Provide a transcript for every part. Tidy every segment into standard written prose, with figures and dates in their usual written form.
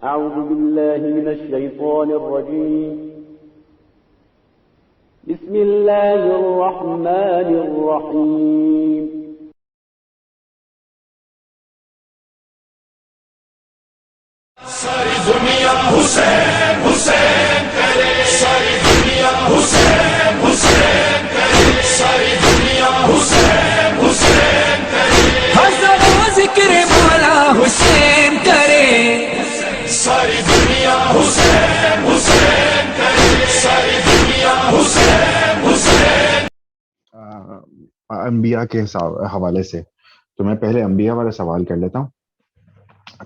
أعوذ بالله من الشيطان الرجيم بسم الله الرحمن الرحيم ساری دنیا حسین حسین کرے، ساری دنیا حسین حسین کرے، ساری دنیا حسین حسین کرے، ہزاروں ذکر مولا حسین کرے، ساری دنیا حسین حسین کرے، ساری دنیا حسین حسین۔ انبیاء کے حوالے سے تو میں پہلے انبیاء والا سوال کر لیتا ہوں۔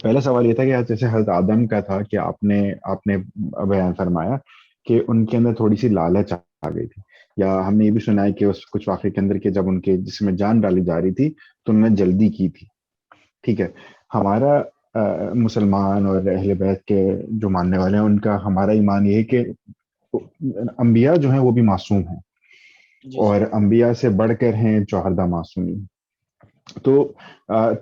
پہلا سوال یہ تھا کہ جیسے حضرت آدم کا تھا کہ آپ نے بیان فرمایا کہ ان کے اندر تھوڑی سی لالچ آ گئی تھی، یا ہم نے یہ بھی سنا ہے کہ اس کچھ واقعے کے اندر کہ جب ان کے جسم میں جان ڈالی جا رہی تھی تو انہوں نے جلدی کی تھی۔ ٹھیک ہے، ہمارا مسلمان اور اہل بیت کے جو ماننے والے ہیں ان کا ہمارا ایمان یہ ہے کہ انبیاء جو ہیں وہ بھی معصوم ہیں، اور انبیاء سے بڑھ کر ہیں چوہردہ معصومین۔ تو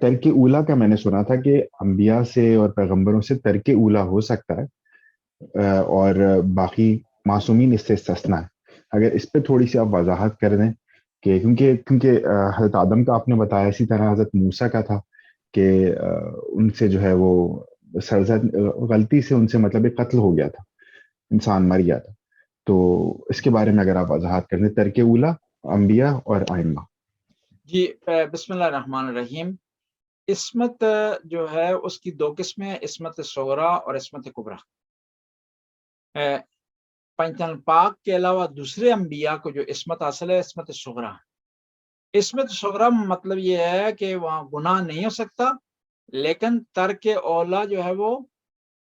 ترک اولا کا میں نے سنا تھا کہ انبیاء سے اور پیغمبروں سے ترک اولا ہو سکتا ہے، اور باقی معصومین اس سے استثنا ہے۔ اگر اس پہ تھوڑی سی آپ وضاحت کر دیں کہ کیونکہ حضرت آدم کا آپ نے بتایا، اسی طرح حضرت موسیٰ کا تھا کہ ان سے جو ہے وہ غلطی سے ان سے مطلب ایک قتل ہو گیا تھا، انسان مر گیا تھا۔ تو اس کے بارے میں اگر آپ وضاحت کر دیں، ترک اولا، انبیاء اور ائمہ۔ جی، بسم اللہ الرحمن الرحیم۔ عصمت جو ہے اس کی دو قسمیں، عصمت صغریٰ اور عصمت کبریٰ۔ پنجتن پاک کے علاوہ دوسرے انبیاء کو جو عصمت حاصل ہے عصمت صغریٰ۔ عصمت صغریٰ مطلب یہ ہے کہ وہاں گناہ نہیں ہو سکتا، لیکن ترک اولا جو ہے وہ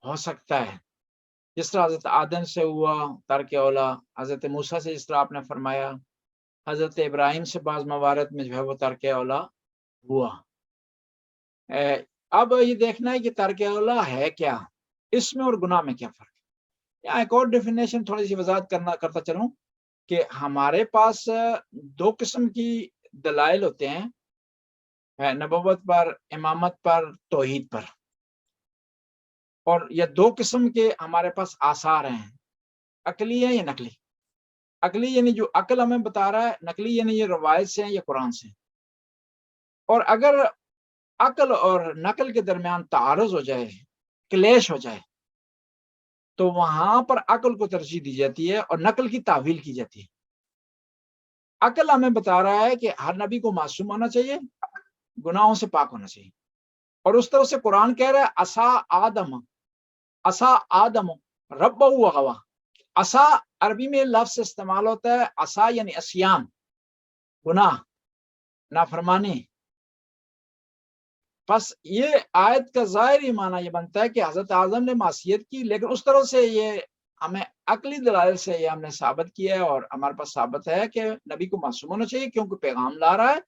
ہو سکتا ہے، جس طرح حضرت آدم سے ہوا ترک اولا، حضرت موسیٰ سے جس طرح آپ نے فرمایا، حضرت ابراہیم سے بعض موارد میں جو ہے وہ ترک اولا ہوا۔ اب یہ دیکھنا ہے کہ ترک اولا ہے کیا، اس میں اور گناہ میں کیا فرق ہے۔ یہاں ایک اور ڈیفینیشن تھوڑی سی وضاحت کرتا چلوں کہ ہمارے پاس دو قسم کی دلائل ہوتے ہیں، نبوت پر، امامت پر، توحید پر، اور یہ دو قسم کے ہمارے پاس آثار ہیں، عقلی ہے یا نقلی۔ عقلی یعنی جو عقل ہمیں بتا رہا ہے، نقلی یعنی یہ روایت سے ہیں یا قرآن سے۔ اور اگر عقل اور نقل کے درمیان تعارض ہو جائے، کلیش ہو جائے، تو وہاں پر عقل کو ترجیح دی جاتی ہے اور نقل کی تعویل کی جاتی ہے۔ عقل ہمیں بتا رہا ہے کہ ہر نبی کو معصوم ہونا چاہیے، گناہوں سے پاک ہونا چاہیے، اور اس طرح سے قرآن کہہ رہا ہے عصا آدم ربہ وغوا۔ عصا عربی میں لفظ استعمال ہوتا ہے، عصا یعنی عصیان، گناہ، نافرمانی۔ بس یہ آیت کا ظاہری معنی یہ بنتا ہے کہ حضرت آدم نے معصیت کی، لیکن اس طرح سے یہ ہمیں عقلی دلائل سے یہ ہم نے ثابت کیا ہے، اور ہمارے پاس ثابت ہے کہ نبی کو معصوم ہونا چاہیے کیونکہ پیغام لا رہا ہے،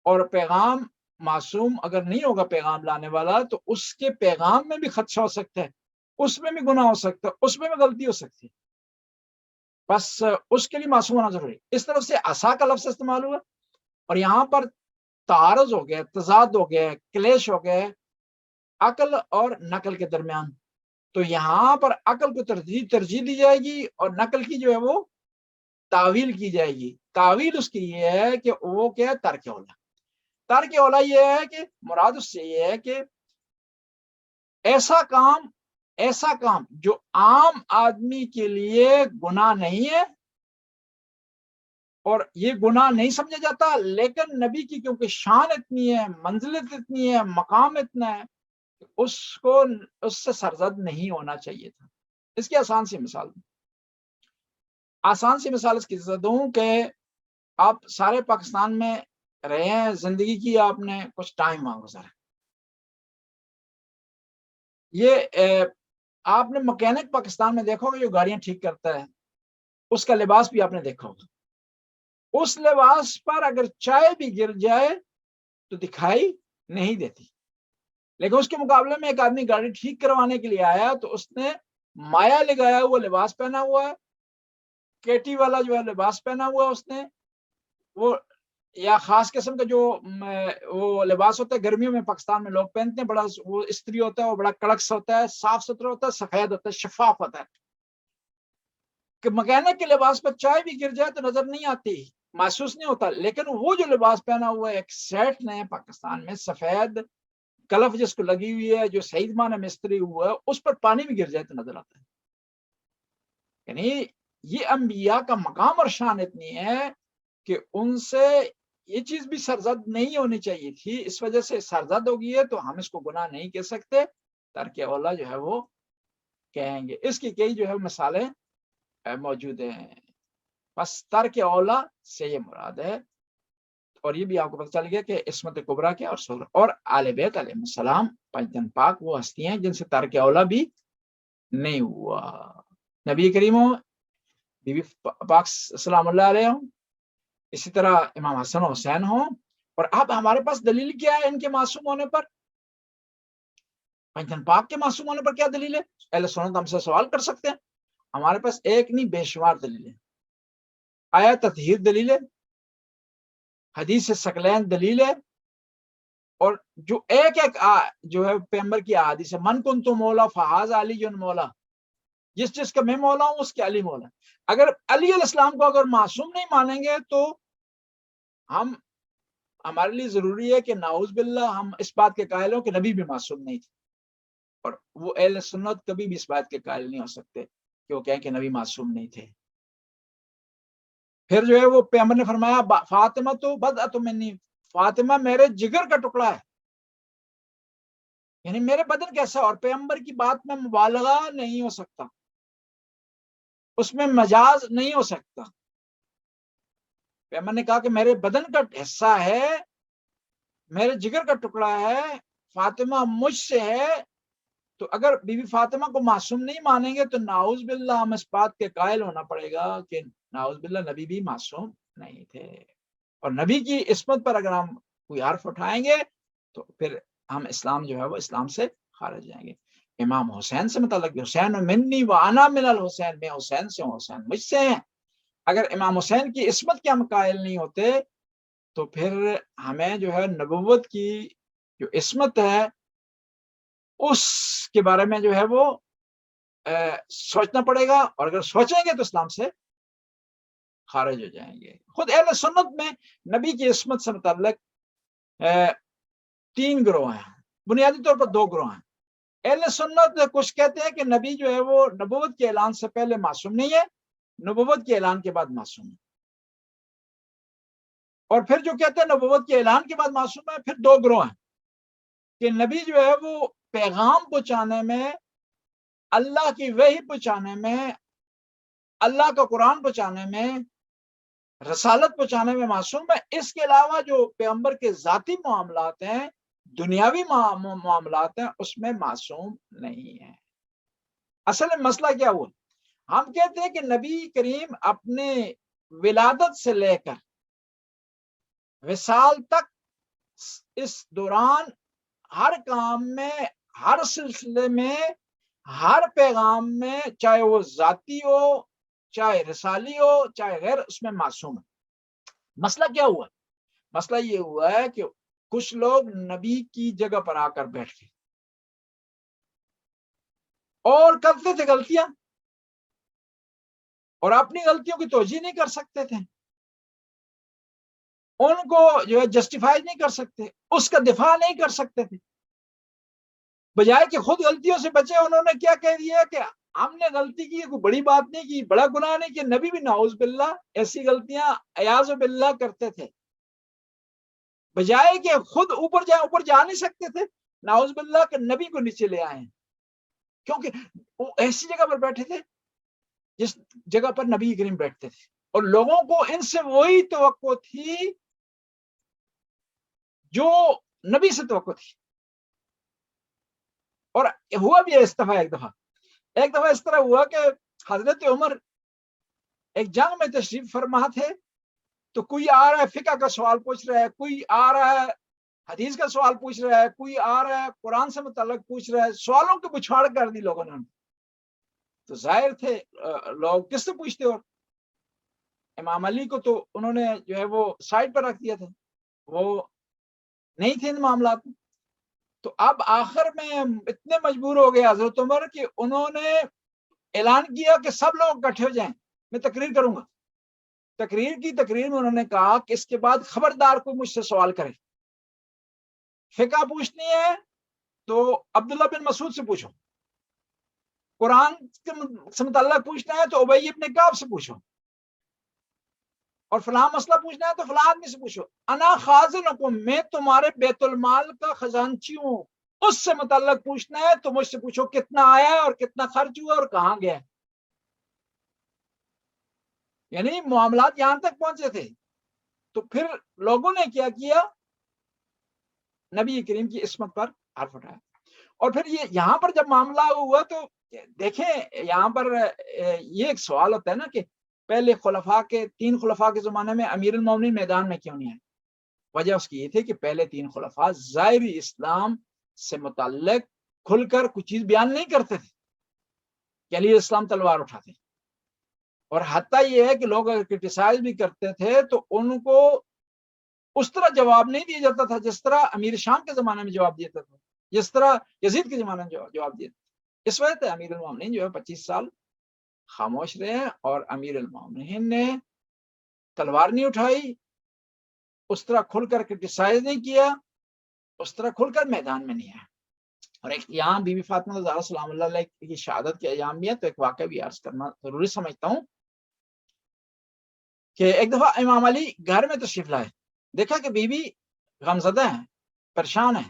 اور پیغام معصوم اگر نہیں ہوگا پیغام لانے والا تو اس کے پیغام میں بھی خدشہ ہو سکتا ہے، اس میں بھی گناہ ہو سکتا ہے، اس میں بھی غلطی ہو سکتی ہے، بس اس کے لیے معصوم ہونا ضروری۔ اس طرف سے عصا کا لفظ استعمال ہوا، اور یہاں پر تعارض ہو گیا، تضاد ہو گیا، کلیش ہو گیا عقل اور نقل کے درمیان، تو یہاں پر عقل کو ترجیح دی جائے گی اور نقل کی جو ہے وہ تعویل کی جائے گی۔ تعویل اس کی یہ ہے کہ وہ کیا ہے، ترک اولا۔ ترک اولا یہ ہے کہ مراد اس سے یہ ہے کہ ایسا کام جو عام آدمی کے لیے گناہ نہیں ہے اور یہ گناہ نہیں سمجھا جاتا، لیکن نبی کی کیونکہ شان اتنی ہے، منزلت اتنی ہے، مقام اتنا ہے، اس سے سرزد نہیں ہونا چاہیے تھا۔ اس کی آسان سی مثال اس کی دوں کہ آپ سارے پاکستان میں رہے ہیں، زندگی کی آپ نے کچھ ٹائم وہاں گزارا، یہ آپ نے مکینک پاکستان میں دیکھو گے جو گاڑیاں ٹھیک کرتا ہے، اس کا لباس بھی آپ نے دیکھا ہوگا، اس لباس پر اگر چائے بھی گر جائے تو دکھائی نہیں دیتی، لیکن اس کے مقابلے میں ایک آدمی گاڑی ٹھیک کروانے کے لیے آیا تو اس نے مایا لگایا ہوا لباس پہنا ہوا ہے، کیٹی والا جو ہے لباس پہنا ہوا، اس نے وہ یا خاص قسم کا جو وہ لباس ہوتا ہے گرمیوں میں پاکستان میں لوگ پہنتے ہیں, بڑا وہ استری ہوتا ہے, وہ بڑا کڑک سا ہوتا ہے, صاف ستھرا ہوتا ہے, سفید ہوتا ہے, شفاف ہوتا ہے, کہ مکینک کے لباس پر چائے بھی گر جائے تو نظر نہیں آتی, محسوس نہیں ہوتا. لیکن وہ جو لباس پہنا ہوا ہے ایک سیٹ نے پاکستان میں, سفید کلف جس کو لگی ہوئی ہے, جو صحیح معنی میں استری ہوا ہے, اس پر پانی بھی گر جائے تو نظر آتا ہے. یعنی یہ انبیاء کا مقام اور شان اتنی ہے کہ ان سے یہ چیز بھی سرزد نہیں ہونی چاہیے تھی, اس وجہ سے سرزد ہو گئی ہے تو ہم اس کو گناہ نہیں کہہ سکتے, ترک اولا جو ہے وہ کہیں گے. اس کی کئی جو ہے مثالیں موجود ہیں. بس ترک اولا سے یہ مراد ہے. اور یہ بھی آپ کو پتہ چل گیا کہ عصمت کبریٰ کیا اور صغریٰ, اور آل بیت علیہ السلام پنجتن پاک وہ ہستی ہیں جن سے ترک اولا بھی نہیں ہوا. نبی کریم ہوں, بی بی پاک سلام اللہ علیہ ہوں, اسی طرح امام حسن و حسین ہوں. اور اب ہمارے پاس دلیل کیا ہے ان کے معصوم ہونے پر؟ پنجتن پاک کے معصوم ہونے پر کیا دلیل ہے؟ اہل سنت ہم سے سوال کر سکتے ہیں. ہمارے پاس ایک نہیں بے شمار دلیل ہے. آیا تطہیر دلیل ہے, حدیث ثقلین دلیل ہے, اور جو ایک ایک جو ہے پیغمبر کی احادیث ہے, من کنت مولا فہذا علی جن مولا, جس جس کا میں مولا ہوں اس کے علی مولا. اگر علی علیہ السلام کو اگر معصوم نہیں مانیں گے تو ہمارے لیے ضروری ہے کہ نعوذ باللہ ہم اس بات کے قائل ہوں کہ نبی بھی معصوم نہیں تھے, اور وہ اہل سنت کبھی بھی اس بات کے قائل نہیں ہو سکتے کہ وہ کہیں کہ نبی معصوم نہیں تھے. پھر جو ہے وہ پیغمبر نے فرمایا فاطمہ تو بدعۃ منی, فاطمہ میرے جگر کا ٹکڑا ہے, یعنی میرے بدن کیسا, اور پیغمبر کی بات میں مبالغہ نہیں ہو سکتا, اس میں مجاز نہیں ہو سکتا. پیغمبر نے کہا کہ میرے بدن کا حصہ ہے, میرے جگر کا ٹکڑا ہے, فاطمہ مجھ سے ہے. تو اگر بی بی فاطمہ کو معصوم نہیں مانیں گے تو نعوذ باللہ ہم اس بات کے قائل ہونا پڑے گا کہ نعوذ باللہ نبی بھی معصوم نہیں تھے. اور نبی کی عصمت پر اگر ہم کوئی حرف اٹھائیں گے تو پھر ہم اسلام جو ہے وہ اسلام سے خارج جائیں گے. امام حسین سے متعلق حسین منی وانا من الحسین, میں حسین سے ہوں, حسین مجھ سے ہیں. اگر امام حسین کی عصمت کے ہم قائل نہیں ہوتے تو پھر ہمیں جو ہے نبوت کی جو عصمت ہے اس کے بارے میں جو ہے وہ سوچنا پڑے گا, اور اگر سوچیں گے تو اسلام سے خارج ہو جائیں گے. خود اہل سنت میں نبی کی عصمت سے متعلق 3 گروہ ہیں, بنیادی طور پر 2 گروہ ہیں. اہل سنت کچھ کہتے ہیں کہ نبی جو ہے وہ نبوت کے اعلان سے پہلے معصوم نہیں ہے, نبوت کے اعلان کے بعد معصوم ہے. اور پھر جو کہتے ہیں نبوت کے اعلان کے بعد معصوم ہے, پھر 2 گروہ ہیں کہ نبی جو ہے وہ پیغام پہنچانے میں, اللہ کی وحی پہنچانے میں, اللہ کا قرآن پہنچانے میں, رسالت پہنچانے میں معصوم ہے. اس کے علاوہ جو پیغمبر کے ذاتی معاملات ہیں, دنیاوی معاملات ہیں, اس میں معصوم نہیں ہے. اصل میں مسئلہ کیا ہوا, ہم کہتے ہیں کہ نبی کریم اپنے ولادت سے لے کر وصال تک اس دوران ہر کام میں, ہر سلسلے میں, ہر پیغام میں, چاہے وہ ذاتی ہو, چاہے رسالی ہو, چاہے غیر, اس میں معصوم ہے. مسئلہ کیا ہوا؟ مسئلہ یہ ہوا ہے کہ کچھ لوگ نبی کی جگہ پر آ کر بیٹھ گئے اور کرتے تھے غلطیاں, اور اپنی غلطیوں کی توجیہ نہیں کر سکتے تھے, ان کو جو ہے جسٹیفائی نہیں کر سکتے, اس کا دفاع نہیں کر سکتے تھے. بجائے کہ خود غلطیوں سے بچے, انہوں نے کیا کہہ دیا کہ ہم نے غلطی کی, کوئی بڑی بات نہیں کی, بڑا گناہ نہیں کیا. نبی بھی نعوذ باللہ ایسی غلطیاں عیاذ باللہ کرتے تھے. بجائے کہ خود اوپر جا نہیں سکتے تھے, نعوذ باللہ کہ نبی کو نیچے لے آئے, کیونکہ وہ ایسی جگہ پر بیٹھے تھے جس جگہ پر نبی کریم بیٹھتے تھے, اور لوگوں کو ان سے وہی توقع تھی جو نبی سے توقع تھی. اور ہوا بھی ہے اس دفعہ, ایک دفعہ اس طرح ہوا کہ حضرت عمر ایک جنگ میں تشریف فرما تھے, تو کوئی آ رہا ہے فقہ کا سوال پوچھ رہا ہے, کوئی آ رہا ہے حدیث کا سوال پوچھ رہا ہے, کوئی آ رہا ہے قرآن سے متعلق پوچھ رہا ہے. سوالوں کی بچھاڑ کر دی لوگوں نے. تو ظاہر تھے لوگ کس سے پوچھتے, اور امام علی کو تو انہوں نے جو ہے وہ سائڈ پر رکھ دیا تھا، وہ نہیں تھے ان معاملات میں۔ تو اب آخر میں اتنے مجبور ہو گئے حضرت عمر کہ انہوں نے اعلان کیا کہ سب لوگ اکٹھے ہو جائیں، میں تقریر کروں گا۔ تقریر میں انہوں نے کہا کہ اس کے بعد خبردار کوئی مجھ سے سوال کرے، فقہ پوچھنی ہے تو عبداللہ بن مسعود سے پوچھو، قرآن سے متعلق پوچھنا ہے تو ابی ابن کعب سے پوچھو، اور فلاں مسئلہ پوچھنا ہے تو فلاں آدمی سے پوچھو۔ انا خازنکم، میں تمہارے بیت المال کا خزانچی ہوں، اس سے متعلق پوچھنا ہے تو مجھ سے پوچھو کتنا آیا ہے اور کتنا خرچ ہوا اور کہاں گیا ہے۔ یعنی معاملات یہاں تک پہنچے تھے۔ تو پھر لوگوں نے کیا کیا، نبی کریم کی عصمت پر حرف اٹھایا۔ اور پھر یہ یہاں پر جب معاملہ ہوا تو دیکھیں یہاں پر یہ ایک سوال ہوتا ہے نا کہ پہلے خلفاء کے 3 خلفاء کے زمانے میں امیر المومنین میدان میں کیوں نہیں آئے؟ وجہ اس کی یہ تھی کہ پہلے 3 خلفاء ظاہری اسلام سے متعلق کھل کر کچھ چیز بیان نہیں کرتے تھے کہ علیہ السلام تلوار اٹھاتے، اور حتیٰ یہ ہے کہ لوگ اگر کرٹیسائز بھی کرتے تھے تو ان کو اس طرح جواب نہیں دیا جاتا تھا جس طرح امیر شام کے زمانے میں جواب دیتا تھا، جس طرح یزید کے زمانے میں جواب دیتا تھا۔ اس وجہ سے امیر المومنین جو ہے 25 سال خاموش رہے، اور امیر المومنین نے تلوار نہیں اٹھائی، اس طرح کھل کر کرٹیسائز نہیں کیا، اس طرح کھل کر میدان میں نہیں آیا۔ اور ایک یہاں بی بی فاطمہ زہرا سلام اللہ علیہ کی شہادت کے ایام بھی ہے، تو ایک واقعہ بھی عرض کرنا ضروری سمجھتا ہوں کہ ایک دفعہ امام علی گھر میں تشریف لائے، دیکھا کہ بی بی غمزدہ ہیں، پریشان ہیں،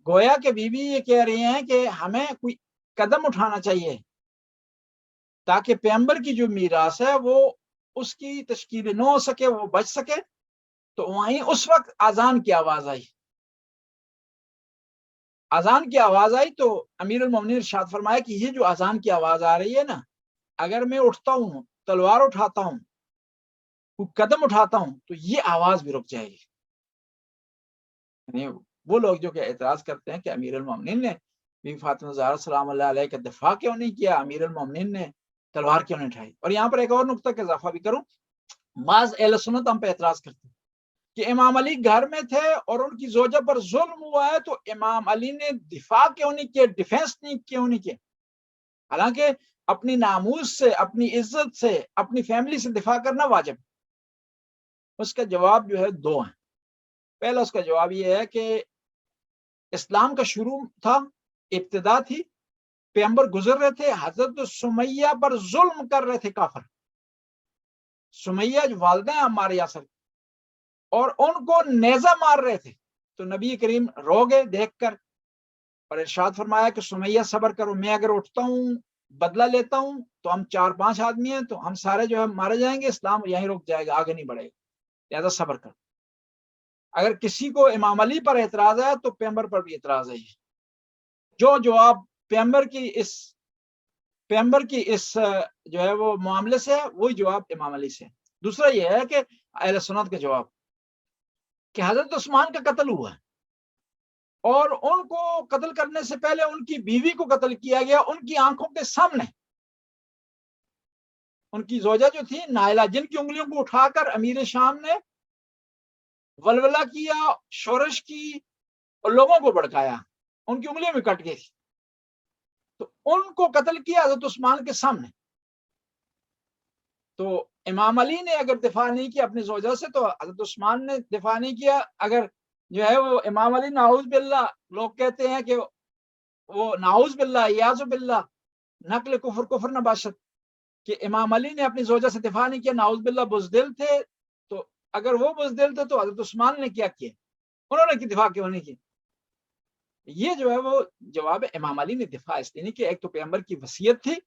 گویا کہ بی بی یہ کہہ رہی ہیں کہ ہمیں کوئی قدم اٹھانا چاہیے تاکہ پیغمبر کی جو میراث ہے وہ اس کی تشکیل نہ ہو سکے، وہ بچ سکے۔ تو وہیں اس وقت اذان کی آواز آئی، اذان کی آواز آئی تو امیر المومنین ارشاد فرمایا کہ یہ جو اذان کی آواز آ رہی ہے نا، اگر میں اٹھتا ہوں، تلوار اٹھاتا ہوں، کوئی قدم اٹھاتا ہوں تو یہ آواز بھی رک جائے گی۔ یعنی وہ لوگ جو کہ اعتراض کرتے ہیں کہ امیر المومنین نے بی فاطمہ زہرا سلام اللہ علیہ کا دفاع کیوں نہیں کیا، امیر المومنین نے تلوار کیوں نہیں اٹھائی۔ اور یہاں پر ایک اور نقطہ کا اضافہ بھی کروں، بعض اہل سنت ہم پہ اعتراض کرتے ہیں کہ امام علی گھر میں تھے اور ان کی زوجہ پر ظلم ہوا ہے تو امام علی نے دفاع کیوں نہیں کیا، ڈیفینس کیوں نہیں کیا، حالانکہ اپنی ناموس سے، اپنی عزت سے، اپنی فیملی سے دفاع کرنا واجب۔ اس کا جواب جو ہے 2 ہیں۔ پہلا اس کا جواب یہ ہے کہ اسلام کا شروع تھا، ابتدا تھی، پیغمبر گزر رہے تھے، حضرت سمیہ پر ظلم کر رہے تھے کافر، سمیہ جو والدہ ہیں عمار یاسر، اور ان کو نیزہ مار رہے تھے۔ تو نبی کریم رو گئے دیکھ کر اور ارشاد فرمایا کہ سمیہ صبر کرو، میں اگر اٹھتا ہوں بدلہ لیتا ہوں تو ہم 4-5 آدمی ہیں تو ہم سارے جو ہے مارے جائیں گے، اسلام یہیں رک جائے گا، آگے نہیں بڑھے گا، لہذا صبر کرو۔ اگر کسی کو امام علی پر اعتراض ہے تو پیغمبر پر بھی اعتراض ہے۔ جو جواب پیغمبر کی اس جو ہے وہ معاملے سے ہے، وہی جواب امام علی سے ہے۔ دوسرا یہ ہے کہ اہل سنت کا جواب کہ حضرت عثمان کا قتل ہوا ہے اور ان کو قتل کرنے سے پہلے ان کی بیوی کو قتل کیا گیا ان کی آنکھوں کے سامنے۔ ان کی زوجہ جو تھی نائلہ، جن کی انگلیوں کو اٹھا کر امیر شام نے ولولہ کیا، شورش کی اور لوگوں کو بھڑکایا، ان کی انگلیوں میں کٹ گئی تھی، تو ان کو قتل کیا حضرت عثمان کے سامنے۔ تو امام علی نے اگر دفاع نہیں کیا اپنی زوجہ سے تو حضرت عثمان نے دفاع نہیں کیا۔ اگر جو ہے وہ امام علی نعوذ باللہ، لوگ کہتے ہیں کہ وہ نعوذ باللہ یعوذ باللہ نقل کفر نباشت، کہ امام علی نے اپنی زوجہ سے دفاع نہیں کیا، نعوذ باللہ بزدل تھے، تو اگر وہ بزدل تھے تو حضرت عثمان نے کیا کیا، انہوں نے دفاع کیوں نہیں کی؟ یہ جو ہے وہ جواب امام علی نے دفاع اس لیے نہیں کہ ایک تو پیغمبر کی وصیت تھی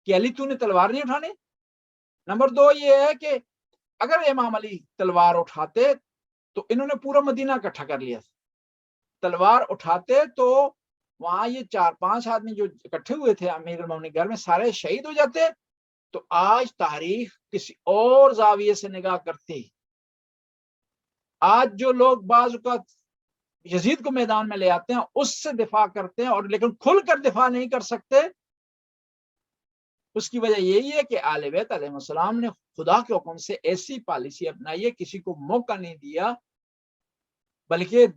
کہ علی تو نے تلوار نہیں اٹھانی، نمبر 2 یہ ہے کہ اگر امام علی تلوار اٹھاتے تو انہوں نے پورا مدینہ اکٹھا کر لیا تھا، تلوار اٹھاتے تو وہاں یہ 4-5 آدمی جو اکٹھے ہوئے تھے امیر المومنین گھر میں سارے شہید ہو جاتے، تو آج تاریخ کسی اور زاویے سے نگاہ کرتی۔ آج جو لوگ بعض اوقات یزید کو میدان میں لے آتے ہیں، اس سے دفاع کرتے ہیں، اور لیکن کھل کر دفاع نہیں کر سکتے، اس کی وجہ یہی ہے کہ آل بیت علیہ السلام نے خدا کے حکم سے ایسی پالیسی اپنائی ہے، کسی کو موقع نہیں دیا، بلکہ